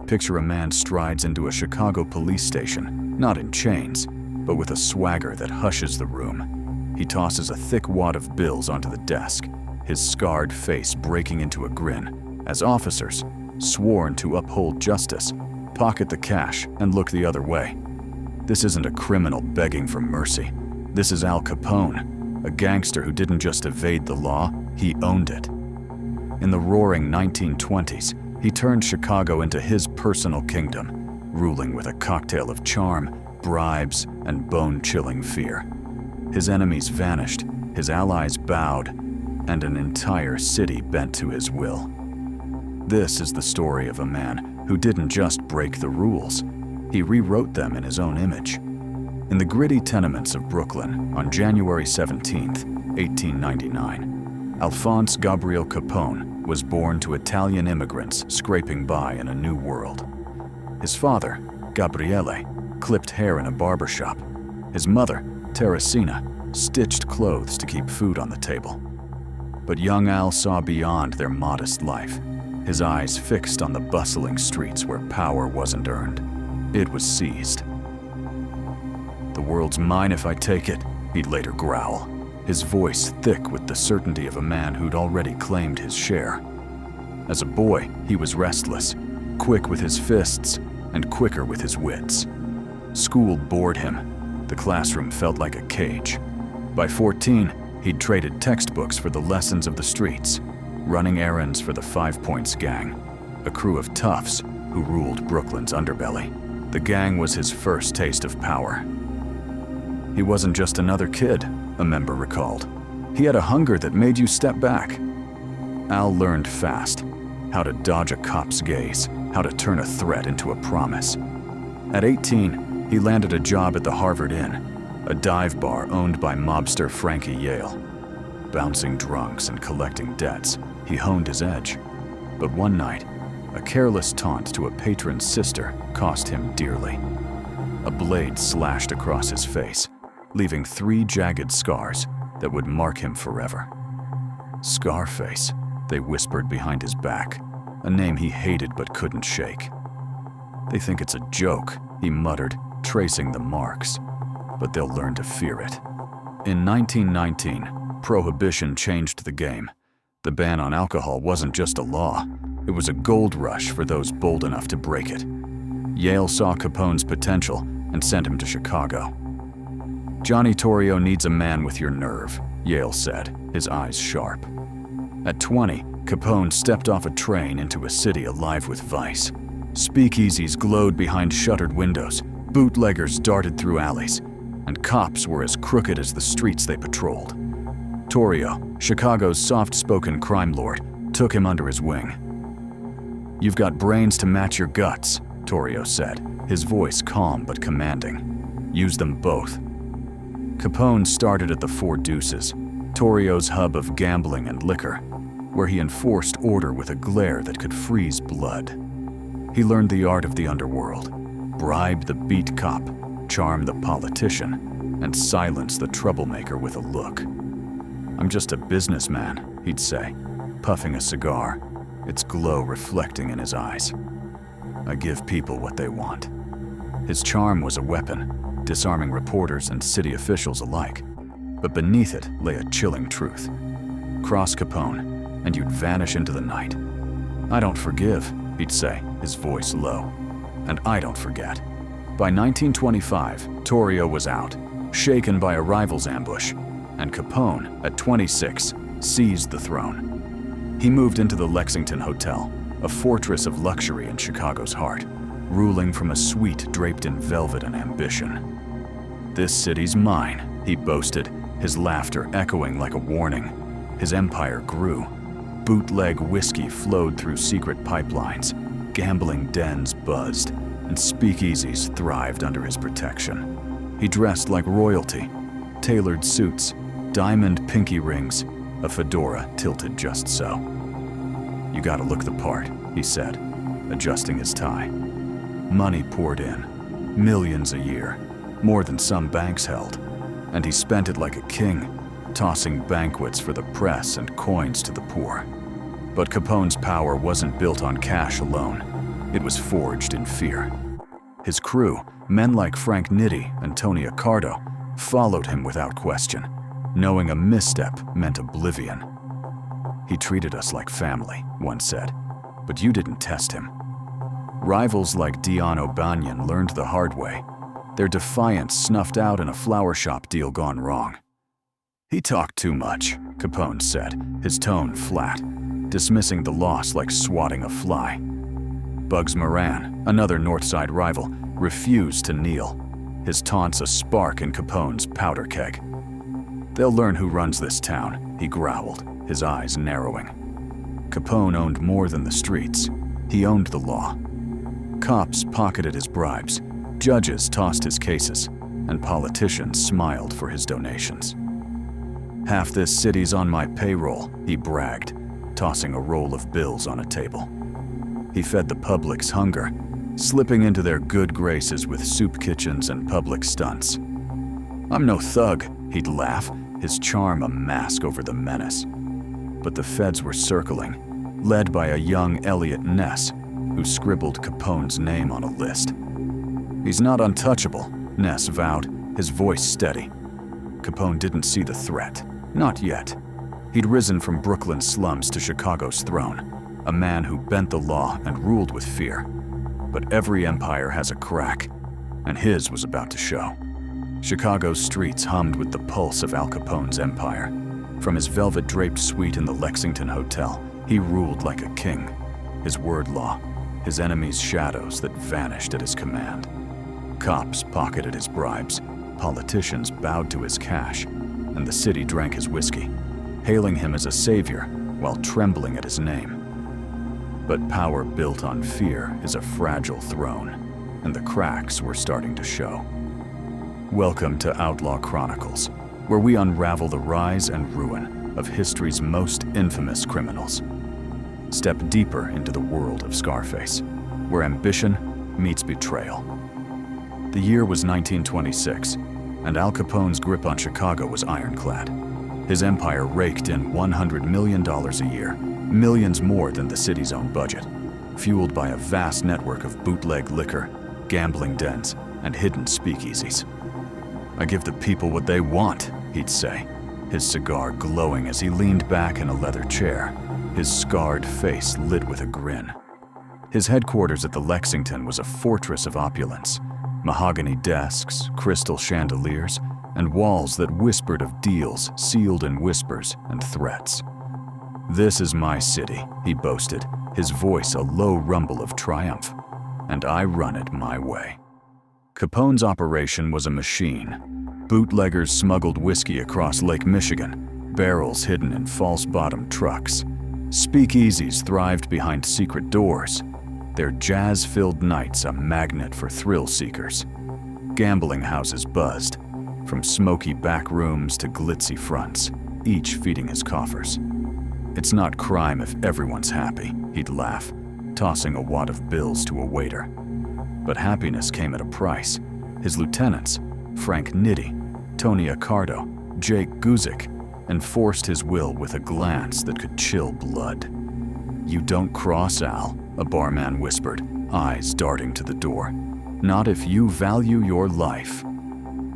Picture a man strides into a Chicago police station, not in chains, but with a swagger that hushes the room. He tosses a thick wad of bills onto the desk, his scarred face breaking into a grin, as officers, sworn to uphold justice, pocket the cash and look the other way. This isn't a criminal begging for mercy. This is Al Capone, a gangster who didn't just evade the law, he owned it. In the roaring 1920s, he turned Chicago into his personal kingdom, ruling with a cocktail of charm, bribes, and bone-chilling fear. His enemies vanished, his allies bowed, and an entire city bent to his will. This is the story of a man who didn't just break the rules, he rewrote them in his own image. In the gritty tenements of Brooklyn on January 17, 1899, Alphonse Gabriel Capone was born to Italian immigrants scraping by in a new world. His father, Gabriele, clipped hair in a barbershop. His mother, Teresina, stitched clothes to keep food on the table. But young Al saw beyond their modest life, his eyes fixed on the bustling streets where power wasn't earned. It was seized. "The world's mine if I take it," he'd later growl, his voice thick with the certainty of a man who'd already claimed his share. As a boy, he was restless, quick with his fists and quicker with his wits. School bored him. The classroom felt like a cage. By 14, he'd traded textbooks for the lessons of the streets, running errands for the 5 Points gang, a crew of toughs who ruled Brooklyn's underbelly. The gang was his first taste of power. He wasn't just another kid, a member recalled. He had a hunger that made you step back. Al learned fast how to dodge a cop's gaze, how to turn a threat into a promise. At 18, he landed a job at the Harvard Inn, a dive bar owned by mobster Frankie Yale. Bouncing drunks and collecting debts, he honed his edge. But one night, a careless taunt to a patron's sister cost him dearly. A blade slashed across his face, leaving 3 jagged scars that would mark him forever. Scarface, they whispered behind his back, a name he hated but couldn't shake. "They think it's a joke," he muttered, tracing the marks, "but they'll learn to fear it." In 1919, Prohibition changed the game. The ban on alcohol wasn't just a law, it was a gold rush for those bold enough to break it. Yale saw Capone's potential and sent him to Chicago. "Johnny Torrio needs a man with your nerve," Yale said, his eyes sharp. At 20, Capone stepped off a train into a city alive with vice. Speakeasies glowed behind shuttered windows, bootleggers darted through alleys, and cops were as crooked as the streets they patrolled. Torrio, Chicago's soft-spoken crime lord, took him under his wing. "You've got brains to match your guts," Torrio said, his voice calm but commanding. "Use them both." Capone started at the Four Deuces, Torrio's hub of gambling and liquor, where he enforced order with a glare that could freeze blood. He learned the art of the underworld, bribe the beat cop, charm the politician, and silence the troublemaker with a look. "I'm just a businessman," he'd say, puffing a cigar, its glow reflecting in his eyes. "I give people what they want." His charm was a weapon, disarming reporters and city officials alike. But beneath it lay a chilling truth. Cross Capone, and you'd vanish into the night. "I don't forgive," he'd say, his voice low. "And I don't forget." By 1925, Torrio was out, shaken by a rival's ambush, and Capone, at 26, seized the throne. He moved into the Lexington Hotel, a fortress of luxury in Chicago's heart, ruling from a suite draped in velvet and ambition. "This city's mine," he boasted, his laughter echoing like a warning. His empire grew. Bootleg whiskey flowed through secret pipelines, gambling dens buzzed, and speakeasies thrived under his protection. He dressed like royalty, tailored suits, diamond pinky rings, a fedora tilted just so. "You gotta look the part," he said, adjusting his tie. Money poured in, millions a year, more than some banks held, and he spent it like a king, tossing banquets for the press and coins to the poor. But Capone's power wasn't built on cash alone. It was forged in fear. His crew, men like Frank Nitti and Tony Accardo, followed him without question, knowing a misstep meant oblivion. "He treated us like family," one said, "but you didn't test him." Rivals like Dion O'Banion learned the hard way, their defiance snuffed out in a flower shop deal gone wrong. "He talked too much," Capone said, his tone flat, dismissing the loss like swatting a fly. Bugs Moran, another Northside rival, refused to kneel, his taunts a spark in Capone's powder keg. "They'll learn who runs this town," he growled, his eyes narrowing. Capone owned more than the streets. He owned the law. Cops pocketed his bribes, judges tossed his cases, and politicians smiled for his donations. "Half this city's on my payroll," he bragged, tossing a roll of bills on a table. He fed the public's hunger, slipping into their good graces with soup kitchens and public stunts. "I'm no thug," he'd laugh, his charm a mask over the menace. But the feds were circling, led by a young Elliot Ness, who scribbled Capone's name on a list. "He's not untouchable," Ness vowed, his voice steady. Capone didn't see the threat. Not yet. He'd risen from Brooklyn's slums to Chicago's throne, a man who bent the law and ruled with fear. But every empire has a crack, and his was about to show. Chicago's streets hummed with the pulse of Al Capone's empire. From his velvet-draped suite in the Lexington Hotel, he ruled like a king. His word law, his enemies' shadows that vanished at his command. Cops pocketed his bribes, politicians bowed to his cash, and the city drank his whiskey, hailing him as a savior while trembling at his name. But power built on fear is a fragile throne, and the cracks were starting to show. Welcome to Outlaw Chronicles, where we unravel the rise and ruin of history's most infamous criminals. Step deeper into the world of Scarface, where ambition meets betrayal. The year was 1926, and Al Capone's grip on Chicago was ironclad. His empire raked in $100 million a year, millions more than the city's own budget, fueled by a vast network of bootleg liquor, gambling dens, and hidden speakeasies. "I give the people what they want," he'd say, his cigar glowing as he leaned back in a leather chair, his scarred face lit with a grin. His headquarters at the Lexington was a fortress of opulence, mahogany desks, crystal chandeliers, and walls that whispered of deals sealed in whispers and threats. "This is my city," he boasted, his voice a low rumble of triumph, "and I run it my way." Capone's operation was a machine. Bootleggers smuggled whiskey across Lake Michigan, barrels hidden in false-bottomed trucks. Speakeasies thrived behind secret doors, their jazz-filled nights a magnet for thrill-seekers. Gambling houses buzzed, from smoky back rooms to glitzy fronts, each feeding his coffers. "It's not crime if everyone's happy," he'd laugh, tossing a wad of bills to a waiter. But happiness came at a price. His lieutenants, Frank Nitti, Tony Accardo, Jake Guzik, enforced his will with a glance that could chill blood. "You don't cross, Al," a barman whispered, eyes darting to the door. "Not if you value your life."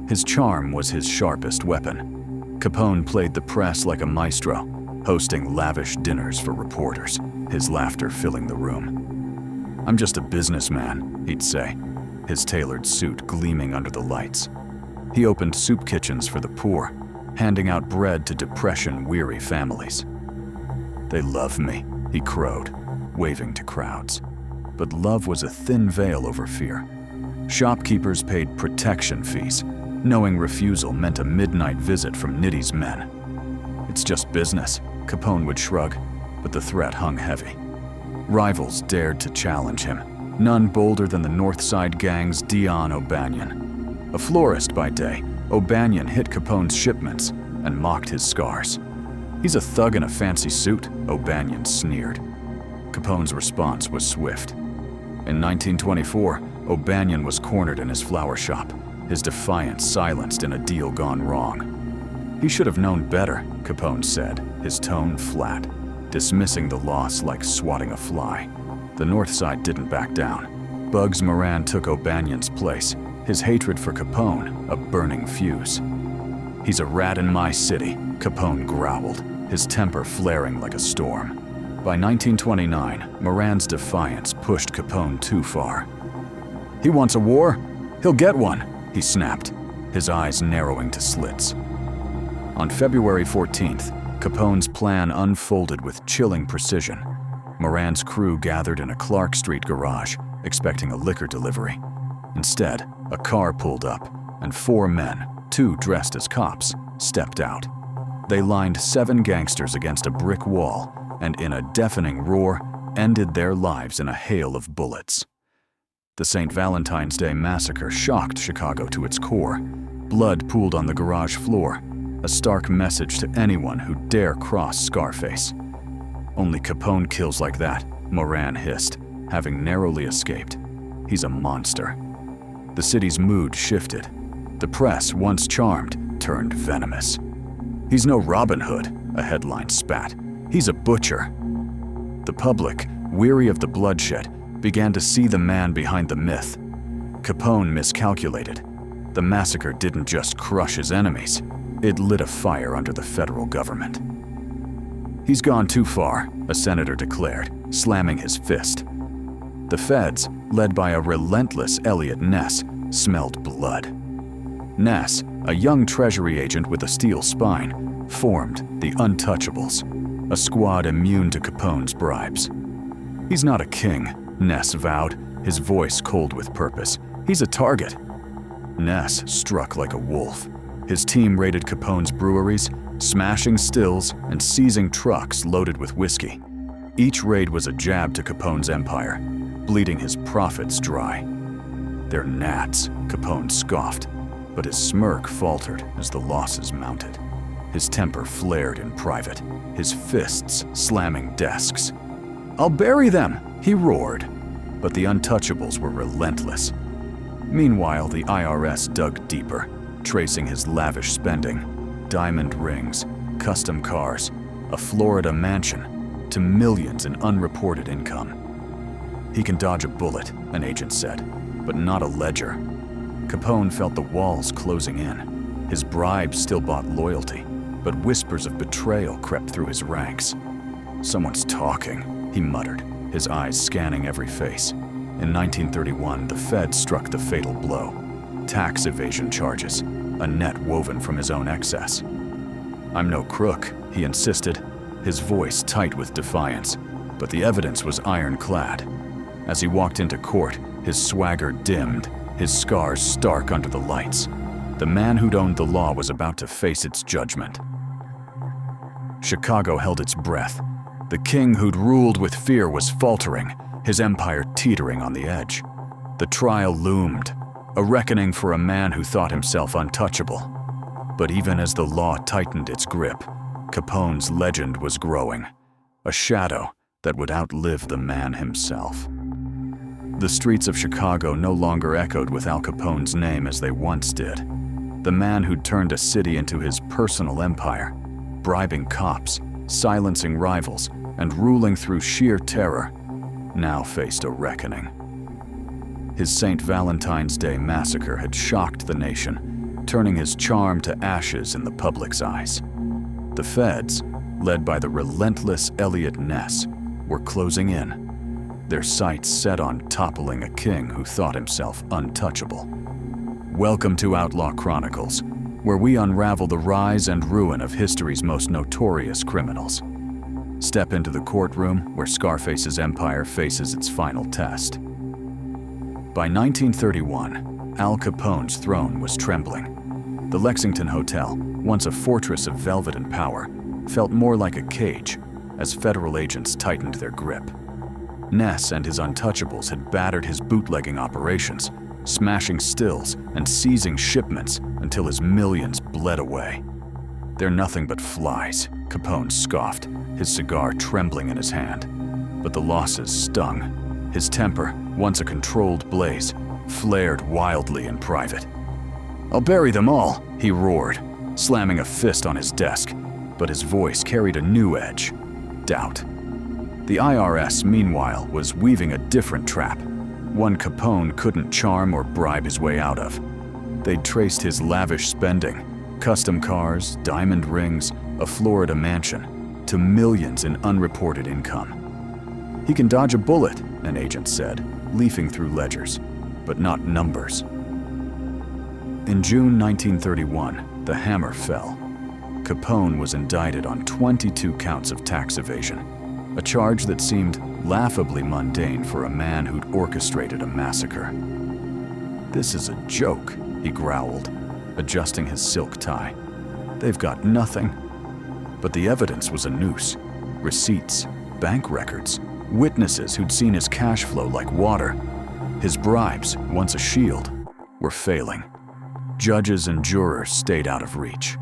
His charm was his sharpest weapon. Capone played the press like a maestro, hosting lavish dinners for reporters, his laughter filling the room. "I'm just a businessman," he'd say, his tailored suit gleaming under the lights. He opened soup kitchens for the poor, handing out bread to depression-weary families. "They love me," he crowed, waving to crowds. But love was a thin veil over fear. Shopkeepers paid protection fees, knowing refusal meant a midnight visit from Nitty's men. "It's just business," Capone would shrug, but the threat hung heavy. Rivals dared to challenge him, none bolder than the Northside Gang's Dion O'Banion. A florist by day, O'Banion hit Capone's shipments and mocked his scars. "He's a thug in a fancy suit," O'Banion sneered. Capone's response was swift. In 1924, O'Banion was cornered in his flower shop, his defiance silenced in a deal gone wrong. "He should have known better," Capone said, his tone flat, dismissing the loss like swatting a fly. The North Side didn't back down. Bugs Moran took O'Banion's place, his hatred for Capone a burning fuse. "He's a rat in my city," Capone growled, his temper flaring like a storm. By 1929, Moran's defiance pushed Capone too far. "He wants a war? He'll get one," he snapped, his eyes narrowing to slits. On February 14th, Capone's plan unfolded with chilling precision. Moran's crew gathered in a Clark Street garage, expecting a liquor delivery. Instead, a car pulled up, and 4 men, 2 dressed as cops, stepped out. They lined 7 gangsters against a brick wall, and in a deafening roar, ended their lives in a hail of bullets. The St. Valentine's Day Massacre shocked Chicago to its core. Blood pooled on the garage floor, a stark message to anyone who dare cross Scarface. "Only Capone kills like that," Moran hissed, having narrowly escaped. "He's a monster." The city's mood shifted. The press, once charmed, turned venomous. "He's no Robin Hood," a headline spat. "He's a butcher." The public, weary of the bloodshed, began to see the man behind the myth. Capone miscalculated. The massacre didn't just crush his enemies, it lit a fire under the federal government. "He's gone too far," a senator declared, slamming his fist. The feds, led by a relentless Elliot Ness, smelled blood. Ness, a young Treasury agent with a steel spine, formed the Untouchables, a squad immune to Capone's bribes. "He's not a king," Ness vowed, his voice cold with purpose. "He's a target." Ness struck like a wolf. His team raided Capone's breweries, smashing stills and seizing trucks loaded with whiskey. Each raid was a jab to Capone's empire, bleeding his profits dry. "They're gnats," Capone scoffed, but his smirk faltered as the losses mounted. His temper flared in private, his fists slamming desks. "I'll bury them," he roared. But the Untouchables were relentless. Meanwhile, the IRS dug deeper, tracing his lavish spending, diamond rings, custom cars, a Florida mansion, to millions in unreported income. "He can dodge a bullet," an agent said, "but not a ledger." Capone felt the walls closing in. His bribes still bought loyalty, but whispers of betrayal crept through his ranks. "Someone's talking," he muttered, his eyes scanning every face. In 1931, the Fed struck the fatal blow. Tax evasion charges, a net woven from his own excess. "I'm no crook," he insisted, his voice tight with defiance, but the evidence was ironclad. As he walked into court, his swagger dimmed, his scars stark under the lights. The man who'd owned the law was about to face its judgment. Chicago held its breath. The king who'd ruled with fear was faltering, his empire teetering on the edge. The trial loomed, a reckoning for a man who thought himself untouchable. But even as the law tightened its grip, Capone's legend was growing, a shadow that would outlive the man himself. The streets of Chicago no longer echoed with Al Capone's name as they once did. The man who'd turned a city into his personal empire, bribing cops, silencing rivals, and ruling through sheer terror, now faced a reckoning. His St. Valentine's Day Massacre had shocked the nation, turning his charm to ashes in the public's eyes. The feds, led by the relentless Elliot Ness, were closing in, their sights set on toppling a king who thought himself untouchable. Welcome to Outlaw Chronicles, where we unravel the rise and ruin of history's most notorious criminals. Step into the courtroom where Scarface's empire faces its final test. By 1931, Al Capone's throne was trembling. The Lexington Hotel, once a fortress of velvet and power, felt more like a cage as federal agents tightened their grip. Ness and his Untouchables had battered his bootlegging operations, smashing stills and seizing shipments until his millions bled away. "They're nothing but flies," Capone scoffed, his cigar trembling in his hand. But the losses stung. His temper, once a controlled blaze, flared wildly in private. "I'll bury them all," he roared, slamming a fist on his desk, but his voice carried a new edge: doubt. The IRS, meanwhile, was weaving a different trap, one Capone couldn't charm or bribe his way out of. They'd traced his lavish spending, custom cars, diamond rings, a Florida mansion, to millions in unreported income. He can dodge a bullet, an agent said, leafing through ledgers, but not numbers. In June 1931, the hammer fell. Capone was indicted on 22 counts of tax evasion, a charge that seemed laughably mundane for a man who'd orchestrated a massacre. "This is a joke," he growled, adjusting his silk tie. "They've got nothing." But the evidence was a noose. Receipts, bank records, witnesses who'd seen his cash flow like water. His bribes, once a shield, were failing. Judges and jurors stayed out of reach.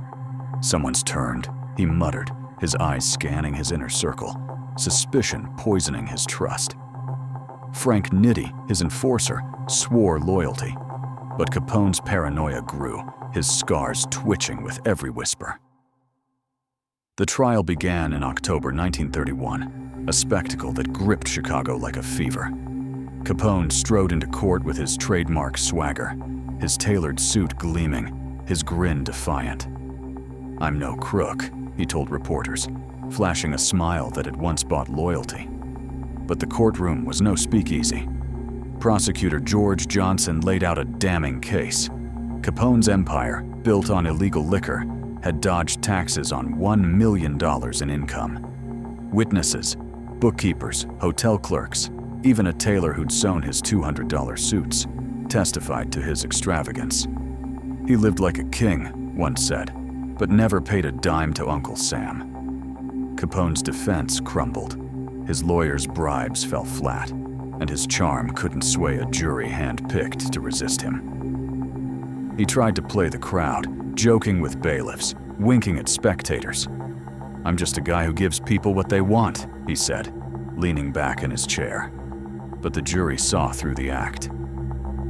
"Someone's turned," he muttered, his eyes scanning his inner circle, suspicion poisoning his trust. Frank Nitti, his enforcer, swore loyalty, but Capone's paranoia grew, his scars twitching with every whisper. The trial began in October 1931, a spectacle that gripped Chicago like a fever. Capone strode into court with his trademark swagger, his tailored suit gleaming, his grin defiant. "I'm no crook," he told reporters, flashing a smile that had once bought loyalty. But the courtroom was no speakeasy. Prosecutor George Johnson laid out a damning case. Capone's empire, built on illegal liquor, had dodged taxes on $1 million in income. Witnesses, bookkeepers, hotel clerks, even a tailor who'd sewn his $200 suits, testified to his extravagance. "He lived like a king," one said, "but never paid a dime to Uncle Sam." Capone's defense crumbled. His lawyer's bribes fell flat, and his charm couldn't sway a jury hand-picked to resist him. He tried to play the crowd, joking with bailiffs, winking at spectators. "I'm just a guy who gives people what they want," he said, leaning back in his chair. But the jury saw through the act.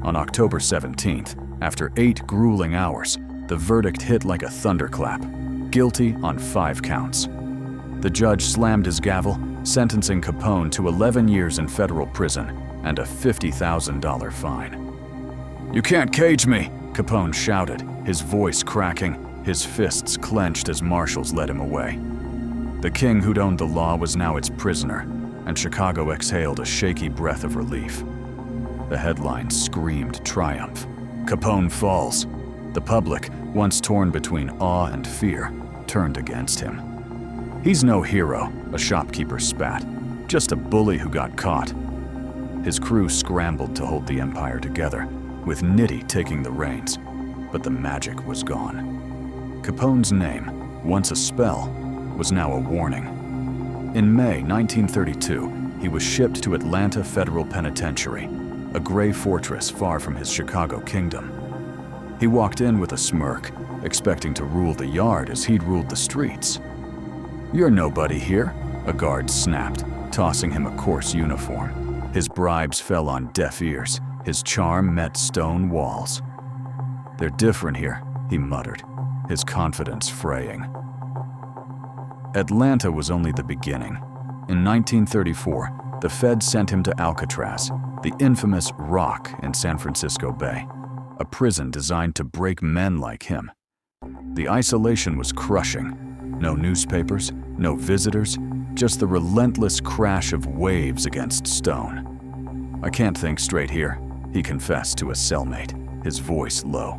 On October 17th, after 8 grueling hours, the verdict hit like a thunderclap, guilty on 5 counts. The judge slammed his gavel, sentencing Capone to 11 years in federal prison and a $50,000 fine. "You can't cage me," Capone shouted, his voice cracking, his fists clenched as marshals led him away. The king who'd owned the law was now its prisoner, and Chicago exhaled a shaky breath of relief. The headlines screamed triumph. "Capone falls." The public, once torn between awe and fear, turned against him. "He's no hero," a shopkeeper spat, "just a bully who got caught." His crew scrambled to hold the empire together, with Nitti taking the reins, but the magic was gone. Capone's name, once a spell, was now a warning. In May 1932, he was shipped to Atlanta Federal Penitentiary, a gray fortress far from his Chicago kingdom. He walked in with a smirk, expecting to rule the yard as he'd ruled the streets. "You're nobody here," a guard snapped, tossing him a coarse uniform. His bribes fell on deaf ears, his charm met stone walls. "They're different here," he muttered, his confidence fraying. Atlanta was only the beginning. In 1934, the Fed sent him to Alcatraz, the infamous Rock in San Francisco Bay, a prison designed to break men like him. The isolation was crushing. No newspapers, no visitors, just the relentless crash of waves against stone. "I can't think straight here," he confessed to a cellmate, his voice low.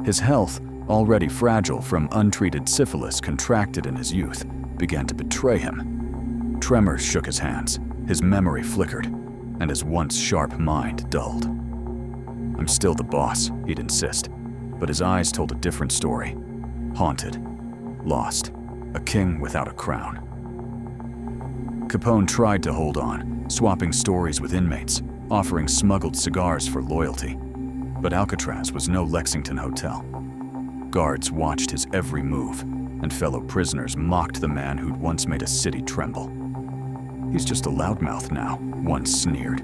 His health, already fragile from untreated syphilis contracted in his youth, began to betray him. Tremors shook his hands, his memory flickered, and his once sharp mind dulled. "I'm still the boss," he'd insist, but his eyes told a different story. Haunted, lost, a king without a crown. Capone tried to hold on, swapping stories with inmates, offering smuggled cigars for loyalty. But Alcatraz was no Lexington hotel. Guards watched his every move, and fellow prisoners mocked the man who'd once made a city tremble. "He's just a loudmouth now," one sneered.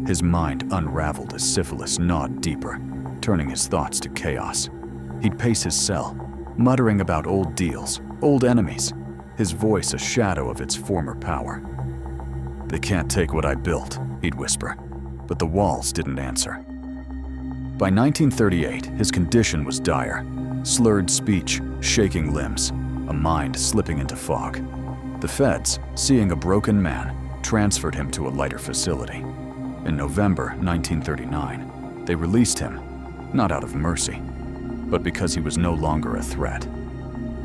His mind unraveled as syphilis gnawed deeper, turning his thoughts to chaos. He'd pace his cell, muttering about old deals, old enemies, his voice a shadow of its former power. "They can't take what I built," he'd whisper, but the walls didn't answer. By 1938, his condition was dire. Slurred speech, shaking limbs, a mind slipping into fog. The feds, seeing a broken man, transferred him to a lighter facility. In November 1939, they released him, not out of mercy, but because he was no longer a threat.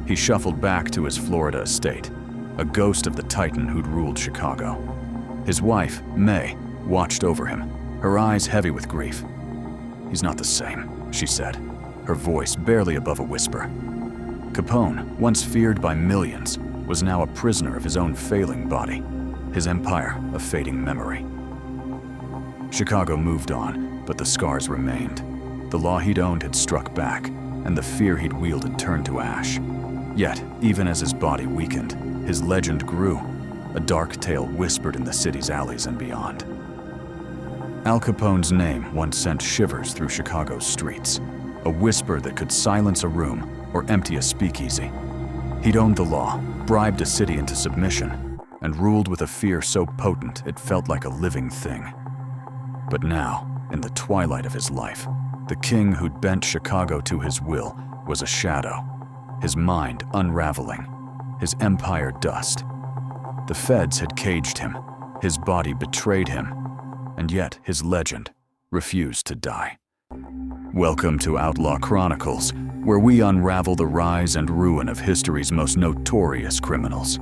He shuffled back to his Florida estate, a ghost of the titan who'd ruled Chicago. His wife, May, watched over him, her eyes heavy with grief. "He's not the same," she said, her voice barely above a whisper. Capone, once feared by millions, was now a prisoner of his own failing body, his empire a fading memory. Chicago moved on, but the scars remained. The law he'd owned had struck back, and the fear he'd wielded turned to ash. Yet, even as his body weakened, his legend grew, a dark tale whispered in the city's alleys and beyond. Al Capone's name once sent shivers through Chicago's streets, a whisper that could silence a room or empty a speakeasy. He'd owned the law, bribed a city into submission, and ruled with a fear so potent it felt like a living thing. But now, in the twilight of his life, the king who'd bent Chicago to his will was a shadow, his mind unraveling, his empire dust. The feds had caged him, his body betrayed him, and yet his legend refused to die. Welcome to Outlaw Chronicles, where we unravel the rise and ruin of history's most notorious criminals.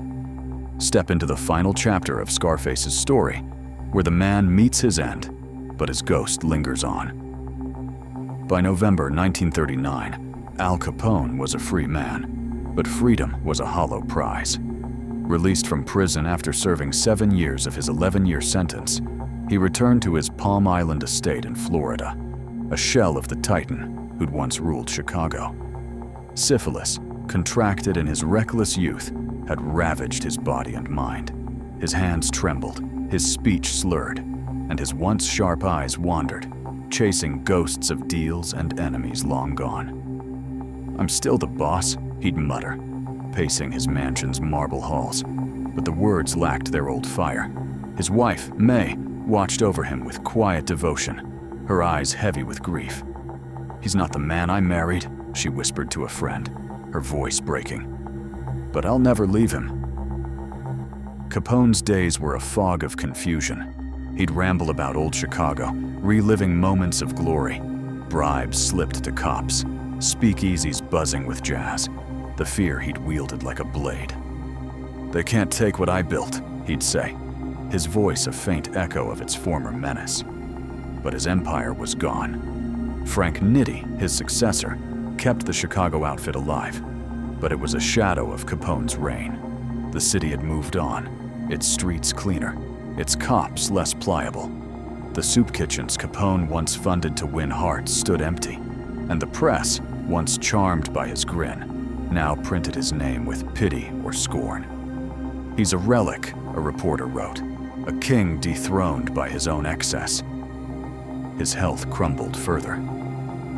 Step into the final chapter of Scarface's story, where the man meets his end, but his ghost lingers on. By November 1939, Al Capone was a free man, but freedom was a hollow prize. Released from prison after serving 7 years of his 11-year sentence, he returned to his Palm Island estate in Florida, a shell of the titan who'd once ruled Chicago. Syphilis, contracted in his reckless youth, had ravaged his body and mind. His hands trembled, his speech slurred, and his once sharp eyes wandered, chasing ghosts of deals and enemies long gone. "I'm still the boss," he'd mutter, pacing his mansion's marble halls, but the words lacked their old fire. His wife, May, watched over him with quiet devotion, her eyes heavy with grief. "He's not the man I married," she whispered to a friend, her voice breaking. "But I'll never leave him." Capone's days were a fog of confusion. He'd ramble about old Chicago, reliving moments of glory. Bribes slipped to cops, speakeasies buzzing with jazz, the fear he'd wielded like a blade. "They can't take what I built," he'd say, his voice a faint echo of its former menace. But his empire was gone. Frank Nitti, his successor, kept the Chicago outfit alive, but it was a shadow of Capone's reign. The city had moved on, its streets cleaner, its cops less pliable. The soup kitchens Capone once funded to win hearts stood empty, and the press, once charmed by his grin, now printed his name with pity or scorn. "He's a relic," a reporter wrote, "a king dethroned by his own excess." His health crumbled further.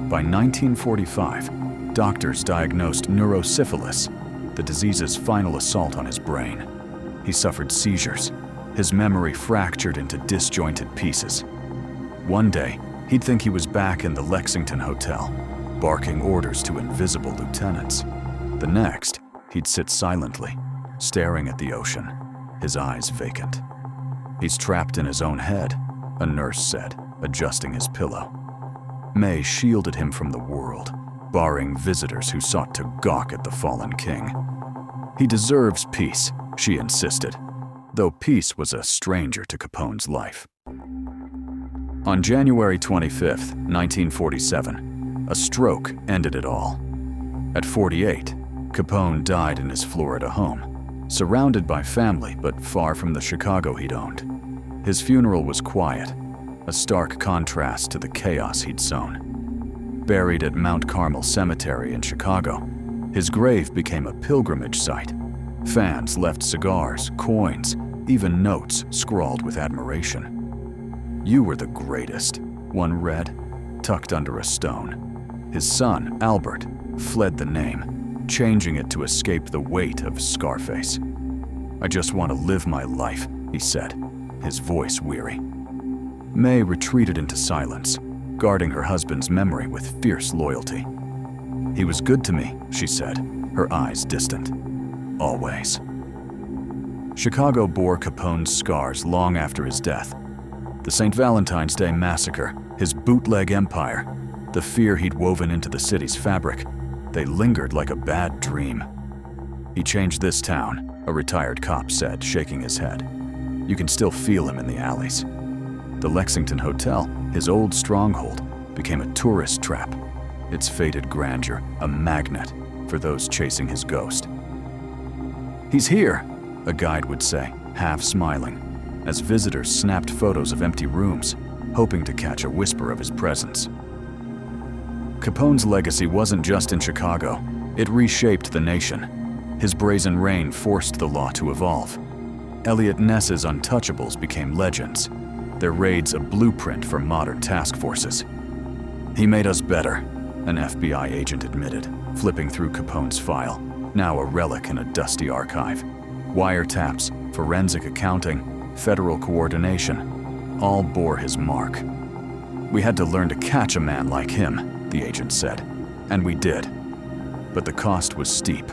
By 1945, doctors diagnosed neurosyphilis, the disease's final assault on his brain. He suffered seizures, his memory fractured into disjointed pieces. One day, he'd think he was back in the Lexington Hotel, barking orders to invisible lieutenants. The next, he'd sit silently, staring at the ocean, his eyes vacant. "He's trapped in his own head," a nurse said, adjusting his pillow. May shielded him from the world, barring visitors who sought to gawk at the fallen king. "He deserves peace," she insisted, though peace was a stranger to Capone's life. On January 25, 1947, a stroke ended it all. At 48, Capone died in his Florida home, surrounded by family but far from the Chicago he'd owned. His funeral was quiet, a stark contrast to the chaos he'd sown. Buried at Mount Carmel Cemetery in Chicago, his grave became a pilgrimage site. Fans left cigars, coins, even notes scrawled with admiration. "You were the greatest," one read, tucked under a stone. His son, Albert, fled the name, changing it to escape the weight of Scarface. "I just want to live my life," he said, his voice weary. May retreated into silence, guarding her husband's memory with fierce loyalty. "He was good to me," she said, her eyes distant. "Always." Chicago bore Capone's scars long after his death. The St. Valentine's Day massacre, his bootleg empire, the fear he'd woven into the city's fabric, they lingered like a bad dream. "He changed this town," a retired cop said, shaking his head. "You can still feel him in the alleys." The Lexington Hotel, his old stronghold, became a tourist trap, its faded grandeur a magnet for those chasing his ghost. "He's here," a guide would say, half smiling, as visitors snapped photos of empty rooms, hoping to catch a whisper of his presence. Capone's legacy wasn't just in Chicago, it reshaped the nation. His brazen reign forced the law to evolve. Eliot Ness's untouchables became legends, their raids a blueprint for modern task forces. "He made us better," an FBI agent admitted, flipping through Capone's file, now a relic in a dusty archive. Wiretaps, forensic accounting, federal coordination, all bore his mark. "We had to learn to catch a man like him," the agent said, "and we did. But the cost was steep.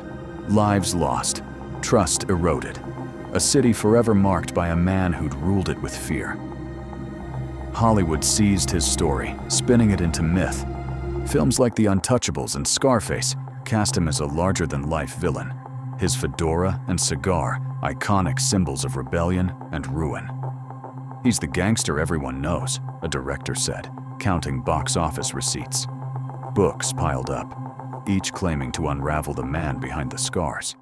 Lives lost, trust eroded, a city forever marked by a man who'd ruled it with fear." Hollywood seized his story, spinning it into myth. Films like The Untouchables and Scarface cast him as a larger-than-life villain, his fedora and cigar iconic symbols of rebellion and ruin. "He's the gangster everyone knows," a director said, counting box office receipts. Books piled up, each claiming to unravel the man behind the scars.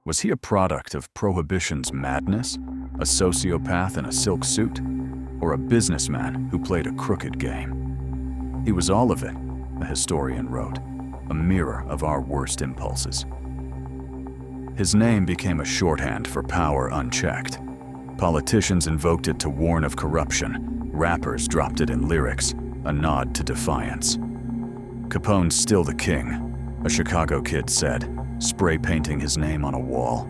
Was he a product of Prohibition's madness, a sociopath in a silk suit, or a businessman who played a crooked game? "He was all of it," a historian wrote, "a mirror of our worst impulses." His name became a shorthand for power unchecked. Politicians invoked it to warn of corruption, rappers dropped it in lyrics, a nod to defiance. "Capone's still the king," a Chicago kid said, spray painting his name on a wall.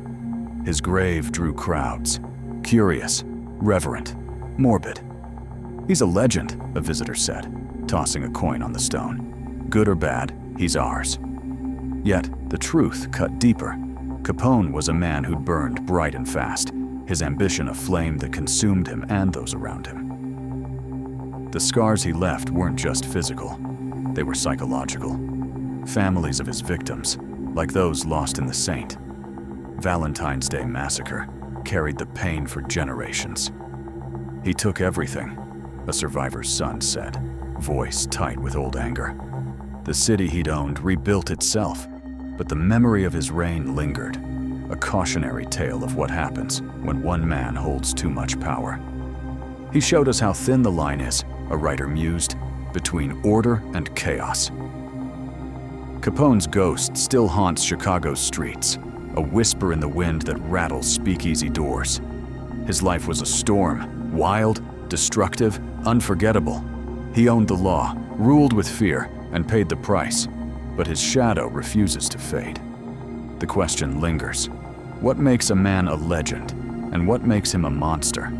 His grave drew crowds, curious, reverent, morbid. "He's a legend," a visitor said, tossing a coin on the stone. "Good or bad, he's ours." Yet the truth cut deeper. Capone was a man who'd burned bright and fast, his ambition a flame that consumed him and those around him. The scars he left weren't just physical, they were psychological. Families of his victims, like those lost in the St. Valentine's Day massacre, carried the pain for generations. "He took everything," a survivor's son said, voice tight with old anger. The city he'd owned rebuilt itself, but the memory of his reign lingered, a cautionary tale of what happens when one man holds too much power. "He showed us how thin the line is," a writer mused, "between order and chaos." Capone's ghost still haunts Chicago's streets, a whisper in the wind that rattles speakeasy doors. His life was a storm, wild, destructive, unforgettable. He owned the law, ruled with fear, and paid the price, but his shadow refuses to fade. The question lingers: what makes a man a legend, and what makes him a monster?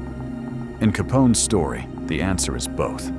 In Capone's story, the answer is both.